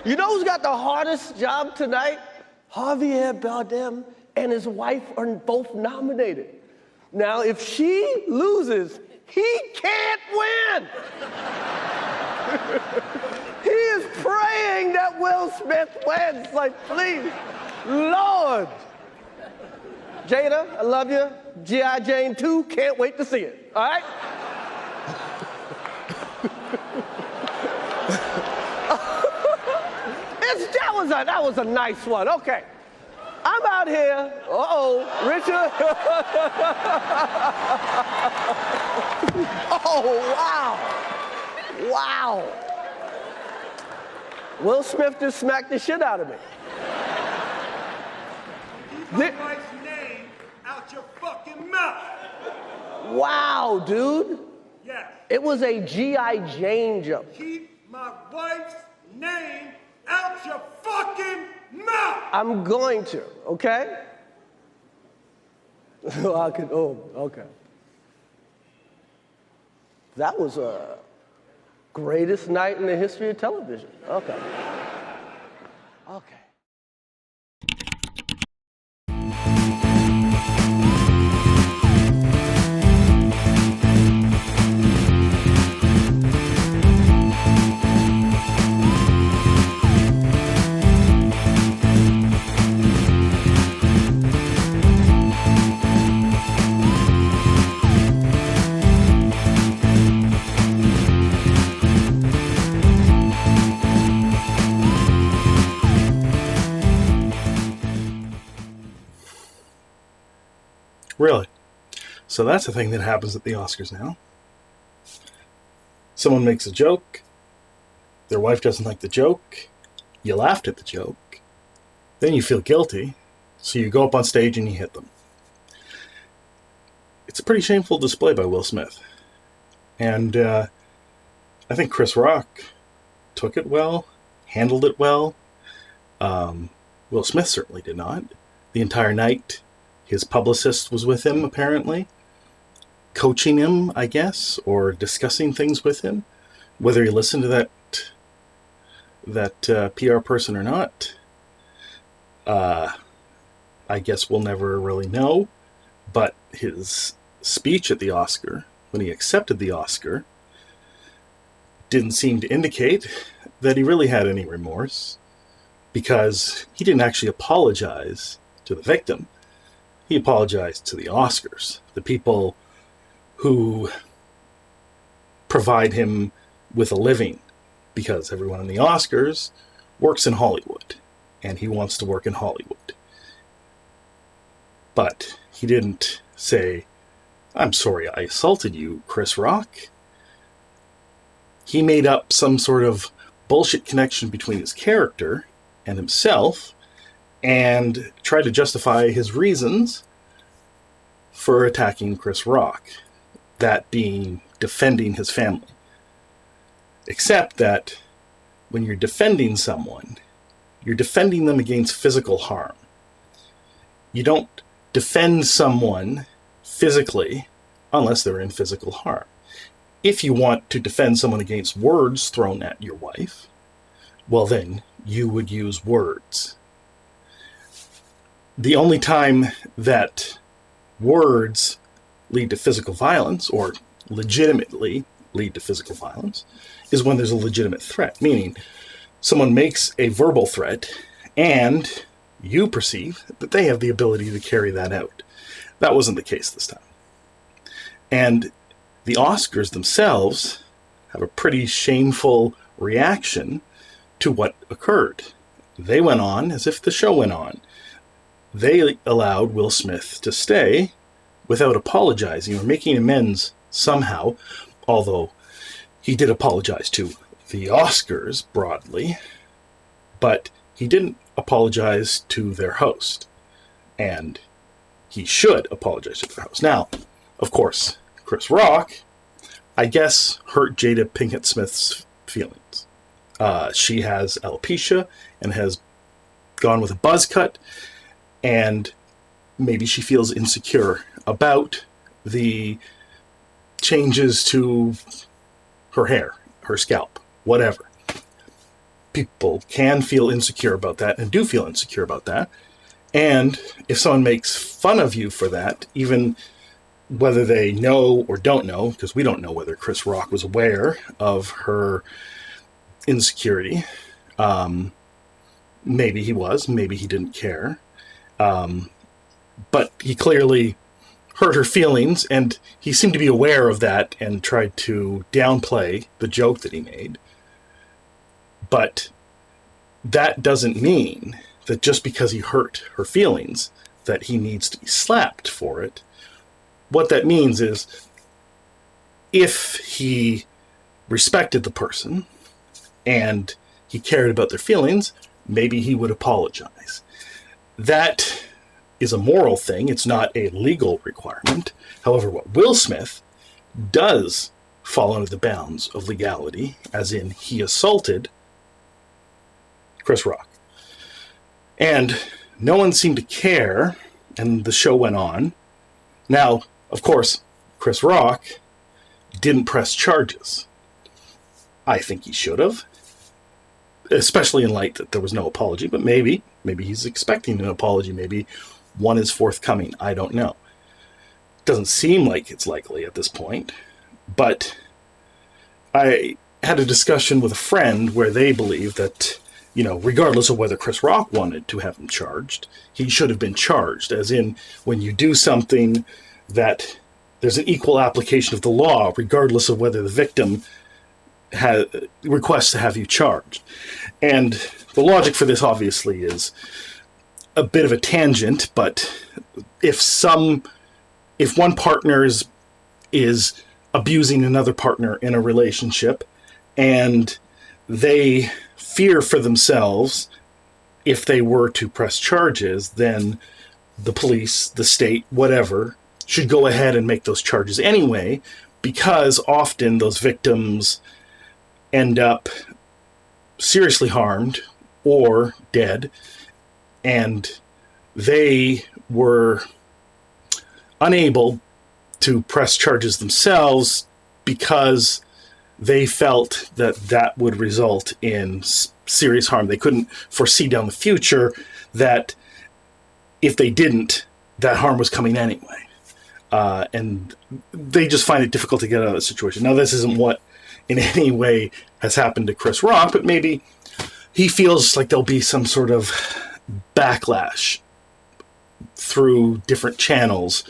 You know who's got the hardest job tonight? Javier Bardem and his wife are both nominated. Now, if she loses, he can't win. He is praying that Will Smith wins. Like, please, Lord. Jada, I love you. G.I. Jane 2, can't wait to see it. All right? That was a nice one. Okay. I'm out here. Richard. Oh, wow. Wow. Will Smith just smacked the shit out of me. Keep my wife's name out your fucking mouth. Wow, dude. Yes. It was a G.I. Jane joke. Keep my wife's name out your fucking mouth! I'm going to, okay? Okay. That was a greatest night in the history of television. Okay. Okay. Really? So that's a thing that happens at the Oscars now. Someone makes a joke. Their wife doesn't like the joke. You laughed at the joke. Then you feel guilty. So you go up on stage and you hit them. It's a pretty shameful display by Will Smith. And I think Chris Rock took it well, handled it well. Will Smith certainly did not. The entire night, his publicist was with him, apparently, coaching him, I guess, or discussing things with him. Whether he listened to that PR person or not, I guess we'll never really know. But his speech at the Oscar, when he accepted the Oscar, didn't seem to indicate that he really had any remorse, because he didn't actually apologize to the victim. He apologized to the Oscars, the people who provide him with a living, because everyone in the Oscars works in Hollywood, and he wants to work in Hollywood. But he didn't say, "I'm sorry I assaulted you, Chris Rock." He made up some sort of bullshit connection between his character and himself, and try to justify his reasons for attacking Chris Rock, that being defending his family. Except that when you're defending someone, you're defending them against physical harm. You don't defend someone physically unless they're in physical harm. If you want to defend someone against words thrown at your wife, well then you would use words. The only time that words lead to physical violence, or legitimately lead to physical violence, is when there's a legitimate threat, meaning someone makes a verbal threat and you perceive that they have the ability to carry that out. That wasn't the case this time. And the Oscars themselves have a pretty shameful reaction to what occurred. They went on as if the show went on. They allowed Will Smith to stay without apologizing or making amends somehow, although he did apologize to the Oscars broadly, but he didn't apologize to their host, and he should apologize to their host. Now, of course, Chris Rock, I guess, hurt Jada Pinkett Smith's feelings. She has alopecia and has gone with a buzz cut, and maybe she feels insecure about the changes to her hair, her scalp, whatever. people can feel insecure about that and do feel insecure about that. And if someone makes fun of you for that, even whether they know or don't know, because we don't know whether Chris Rock was aware of her insecurity. Maybe he was, maybe he didn't care. But he clearly hurt her feelings, and he seemed to be aware of that and tried to downplay the joke that he made. But that doesn't mean that just because he hurt her feelings that he needs to be slapped for it. What that means is, if he respected the person and he cared about their feelings, maybe he would apologize. That is a moral thing. It's not a legal requirement. However, what Will Smith does fall under the bounds of legality, as in he assaulted Chris Rock. And no one seemed to care, and the show went on. Now, of course, Chris Rock didn't press charges. I think he should have, especially in light that there was no apology, but maybe he's expecting an apology. Maybe one is forthcoming. I don't know. Doesn't seem like it's likely at this point, but I had a discussion with a friend where they believe that, regardless of whether Chris Rock wanted to have him charged, he should have been charged, as in when you do something that there's an equal application of the law, regardless of whether the victim requests to have you charged. And the logic for this obviously is a bit of a tangent, but if one partner is abusing another partner in a relationship and they fear for themselves, if they were to press charges, then the police, the state, whatever, should go ahead and make those charges anyway, because often those victims end up seriously harmed or dead, and they were unable to press charges themselves because they felt that that would result in serious harm. They couldn't foresee down the future that if they didn't, that harm was coming anyway. And they just find it difficult to get out of the situation. Now, this isn't what in any way has happened to Chris Rock, but maybe he feels like there'll be some sort of backlash through different channels,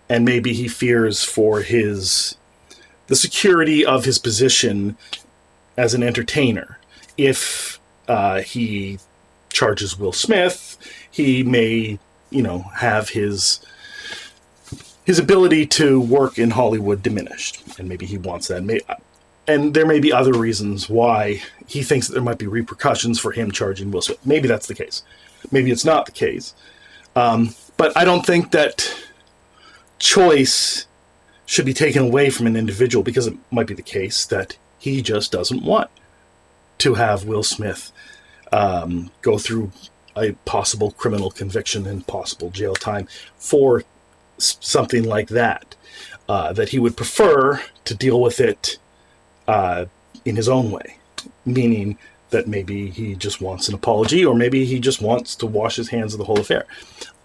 and maybe he fears for the security of his position as an entertainer. If he charges Will Smith, he may, have his ability to work in Hollywood diminished, and maybe he wants that. And there may be other reasons why he thinks that there might be repercussions for him charging Will Smith. Maybe that's the case. Maybe it's not the case. But I don't think that choice should be taken away from an individual, because it might be the case that he just doesn't want to have Will Smith go through a possible criminal conviction and possible jail time for something like that. That he would prefer to deal with it in his own way, meaning that maybe he just wants an apology, or maybe he just wants to wash his hands of the whole affair.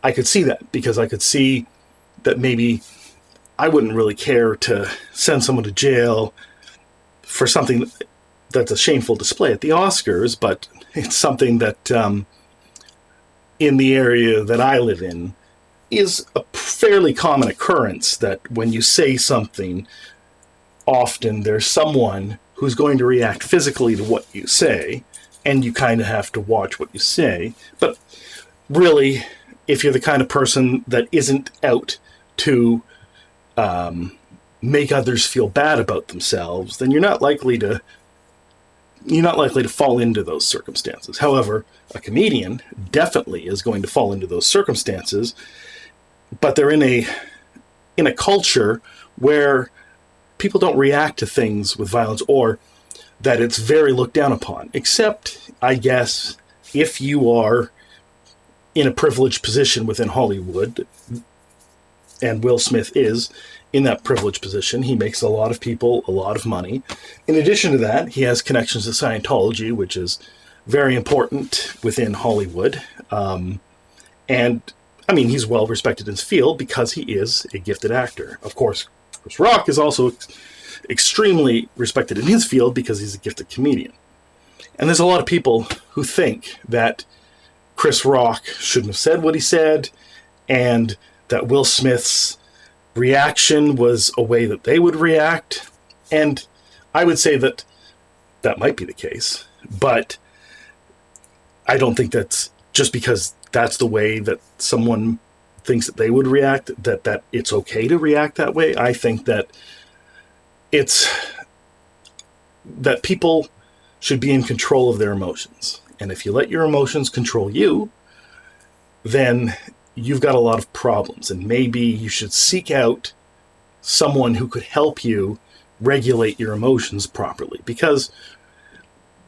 I could see that, because I could see that maybe I wouldn't really care to send someone to jail for something that's a shameful display at the Oscars, but it's something that in the area that I live in is a fairly common occurrence, that when you say something, often there's someone who's going to react physically to what you say, and you kind of have to watch what you say. But really, if you're the kind of person that isn't out to make others feel bad about themselves, then you're not likely to fall into those circumstances. However, a comedian definitely is going to fall into those circumstances, but they're in a culture where people don't react to things with violence, or that it's very looked down upon, except, I guess, if you are in a privileged position within Hollywood, and Will Smith is in that privileged position. He makes a lot of people a lot of money. In addition to that, he has connections to Scientology, which is very important within Hollywood. And, I mean, he's well respected in his field because he is a gifted actor. Of course, Chris Rock is also extremely respected in his field because he's a gifted comedian. And there's a lot of people who think that Chris Rock shouldn't have said what he said, and that Will Smith's reaction was a way that they would react. And I would say that that might be the case, but I don't think that's just because that's the way that someone thinks that they would react, that it's okay to react that way. I think that it's that people should be in control of their emotions. And if you let your emotions control you, then you've got a lot of problems. And maybe you should seek out someone who could help you regulate your emotions properly. Because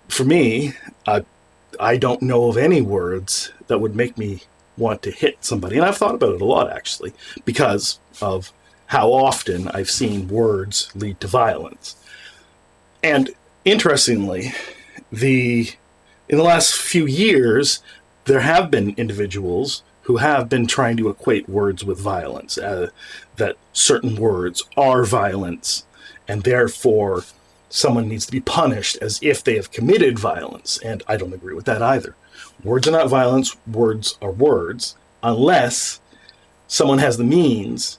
for me, I don't know of any words that would make me want to hit somebody. And I've thought about it a lot, actually, because of how often I've seen words lead to violence. And interestingly, in the last few years, there have been individuals who have been trying to equate words with violence, that certain words are violence, and therefore someone needs to be punished as if they have committed violence. And I don't agree with that either. Words are not violence, words are words, unless someone has the means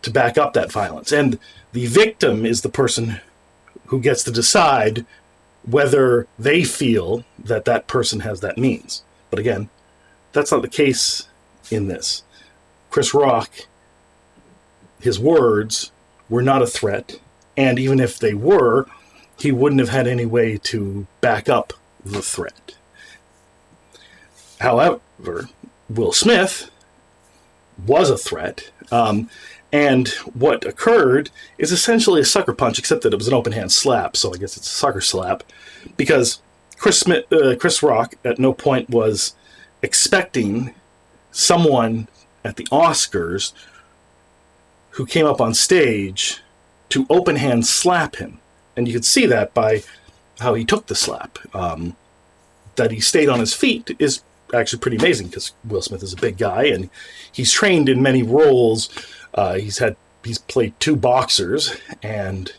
to back up that violence. And the victim is the person who gets to decide whether they feel that that person has that means. But again, that's not the case in this. Chris Rock, his words were not a threat, and even if they were, he wouldn't have had any way to back up the threat. However, Will Smith was a threat, and what occurred is essentially a sucker punch, except that it was an open hand slap, so I guess it's a sucker slap, because Chris Rock at no point was expecting someone at the Oscars who came up on stage to open hand slap him. And you could see that by how he took the slap. That he stayed on his feet is actually pretty amazing, because Will Smith is a big guy and he's trained in many roles. He's played 2 boxers, and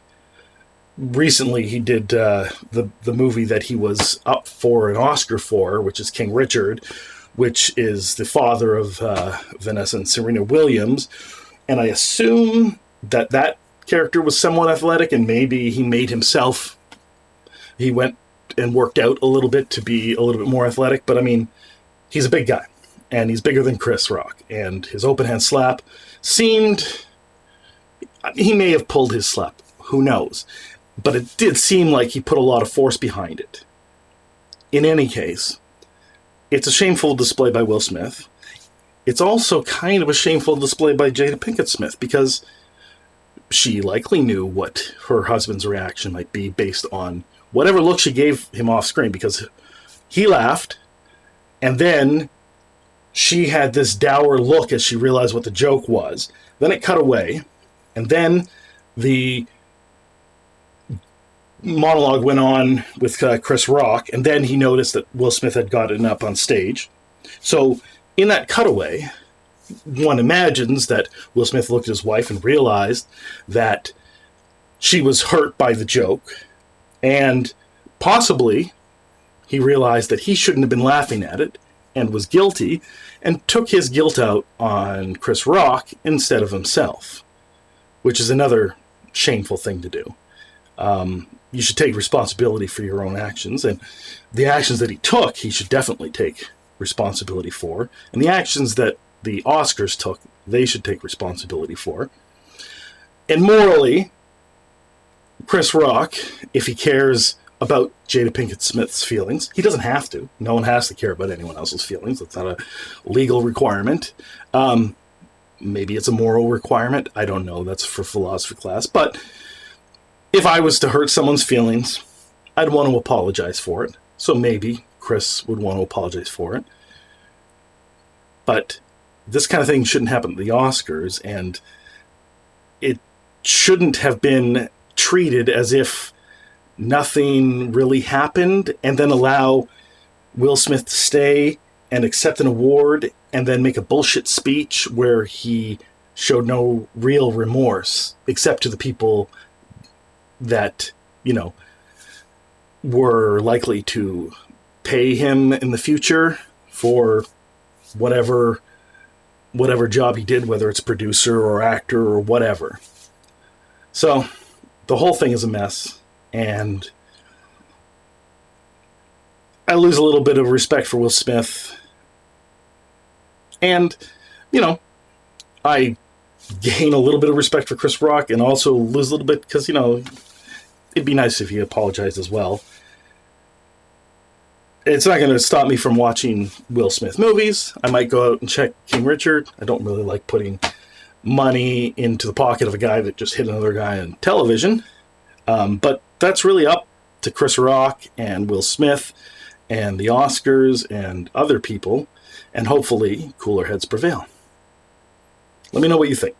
recently he did the movie that he was up for an Oscar for, which is King Richard, which is the father of Vanessa and Serena Williams. And I assume that character was somewhat athletic, and maybe he went and worked out a little bit to be a little bit more athletic. But I mean, he's a big guy, and he's bigger than Chris Rock, and his open hand slap seemed, he may have pulled his slap, who knows, but it did seem like he put a lot of force behind it. In any case, it's a shameful display by Will Smith. It's also kind of a shameful display by Jada Pinkett Smith, because she likely knew what her husband's reaction might be based on whatever look she gave him off screen, because he laughed, and then she had this dour look as she realized what the joke was. Then it cut away, and then the monologue went on with Chris Rock, and then he noticed that Will Smith had gotten up on stage. So in that cutaway, one imagines that Will Smith looked at his wife and realized that she was hurt by the joke, and possibly he realized that he shouldn't have been laughing at it and was guilty, and took his guilt out on Chris Rock instead of himself, which is another shameful thing to do. You should take responsibility for your own actions, and the actions that he took, he should definitely take responsibility for, and the actions that the Oscars took, they should take responsibility for. And morally, Chris Rock, if he cares about Jada Pinkett Smith's feelings, he doesn't have to. No one has to care about anyone else's feelings. That's not a legal requirement. Maybe it's a moral requirement. I don't know. That's for philosophy class. But if I was to hurt someone's feelings, I'd want to apologize for it. So maybe Chris would want to apologize for it. But this kind of thing shouldn't happen at the Oscars, and it shouldn't have been treated as if nothing really happened, and then allow Will Smith to stay and accept an award and then make a bullshit speech where he showed no real remorse except to the people that, you know, were likely to pay him in the future for whatever job he did, whether it's producer or actor or whatever. So the whole thing is a mess, and I lose a little bit of respect for Will Smith. And, you know, I gain a little bit of respect for Chris Rock and also lose a little bit because, you know, it'd be nice if he apologized as well. It's not going to stop me from watching Will Smith movies. I might go out and check King Richard. I don't really like putting money into the pocket of a guy that just hit another guy on television. But that's really up to Chris Rock and Will Smith and the Oscars and other people. And hopefully cooler heads prevail. Let me know what you think.